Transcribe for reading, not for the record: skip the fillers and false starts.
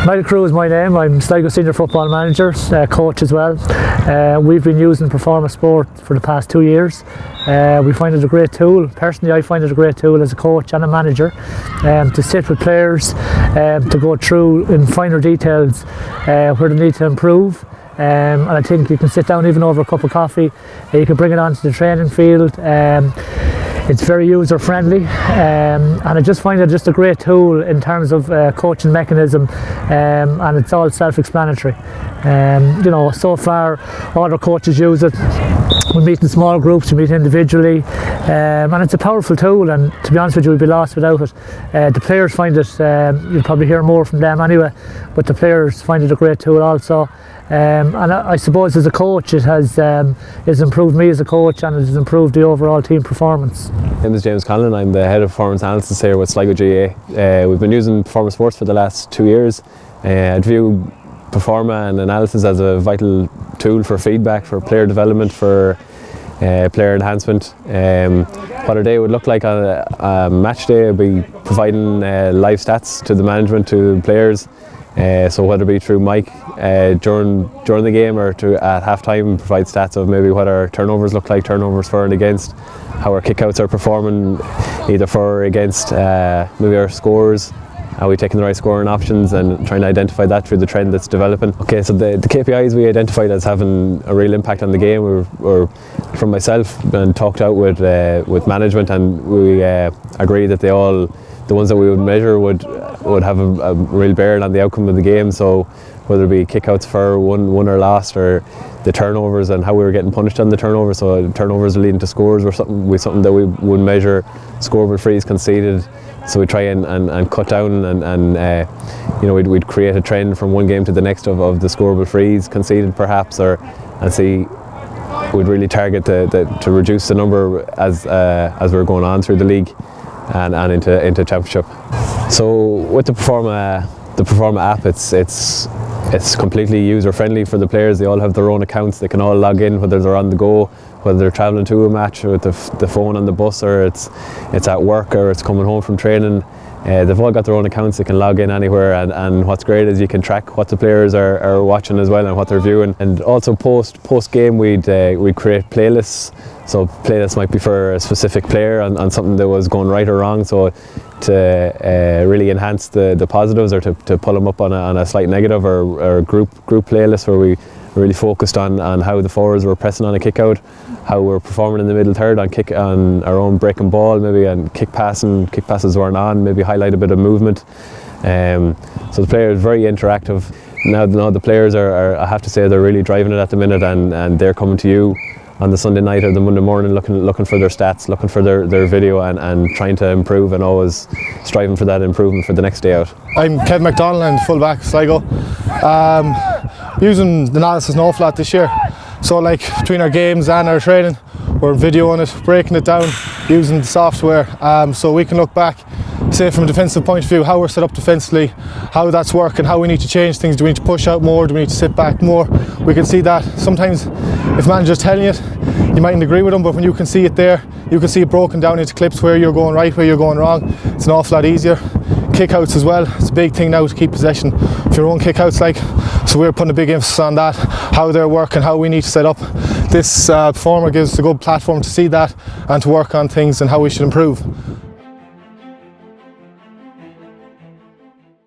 Niall Carew is my name. I'm Sligo Senior Football Manager, coach as well. We've been using Performa Sports for the past 2 years. We find it a great tool. Personally, I find it a great tool as a coach and a manager to sit with players, to go through in finer details where they need to improve. And I think you can sit down even over a cup of coffee. You can bring it onto the training field. It's very user friendly, and I just find it just a great tool in terms of coaching mechanism, and it's all self-explanatory. You know, so far all our coaches use it. We meet in small groups, we meet individually, and it's a powerful tool, and to be honest with you, we'd be lost without it. The players find it, you'll probably hear more from them anyway, but the players find it a great tool also. And I suppose as a coach it has improved me as a coach, and it has improved the overall team performance. My name is James Conlon. I'm the head of performance analysis here with Sligo GAA. We've been using Performa Sports for the last 2 years. I view Performa and analysis as a vital tool for feedback, for player development, for player enhancement. What our day would look like on a match day would be providing live stats to the management, to players. So whether it be through Mike during the game, or at half time provide stats of maybe what our turnovers look like, turnovers for and against, how our kickouts are performing either for or against, maybe our scores, are we taking the right scoring options, and trying to identify that through the trend that's developing. Okay, so the KPIs we identified as having a real impact on the game were from myself, and talked out with management, and we agreed that the ones that we would measure would have a real bearing on the outcome of the game. So whether it be kickouts for won or lost, or the turnovers and how we were getting punished on the turnovers. So turnovers leading to scores were something that we would measure. Scorable frees conceded. So we try and cut down and you know, we'd create a trend from one game to the next of the scorable frees conceded perhaps, and see we'd really target to reduce the number as we're going on through the league and into championship. So with the Performa app, it's completely user friendly for the players. They all have their own accounts. They can all log in, whether they're on the go, whether they're travelling to a match with the phone on the bus, or it's at work, or it's coming home from training. They've all got their own accounts. They can log in anywhere, and what's great is you can track what the players are watching as well, and what they're viewing. And also post game we'd create playlists. So playlists might be for a specific player on something that was going right or wrong. So to really enhance the positives, or to pull them up on a slight negative, or group playlist where we really focused on how the forwards were pressing on a kick out, how we're performing in the middle third on our own breaking ball, maybe, and kick passes weren't on, maybe highlight a bit of movement. So the players are very interactive. Now the players are, I have to say, they're really driving it at the minute, and they're coming to you on the Sunday night or the Monday morning looking for their stats, looking for their video, and trying to improve, and always striving for that improvement for the next day out. I'm McDonnell, I'm full-back Sligo. Using the analysis an awful lot this year. So like between our games and our training, we're videoing it, breaking it down, using the software, so we can look back, say from a defensive point of view, how we're set up defensively, how that's working, how we need to change things. Do we need to push out more? Do we need to sit back more? We can see that. Sometimes if manager's telling it, you mightn't agree with them, but when you can see it there, you can see it broken down into clips where you're going right, where you're going wrong. It's an awful lot easier. Kickouts as well, it's a big thing now to keep possession of your own kickouts, so we're putting a big emphasis on that, how they're working, how we need to set up. This Performa gives us a good platform to see that and to work on things and how we should improve.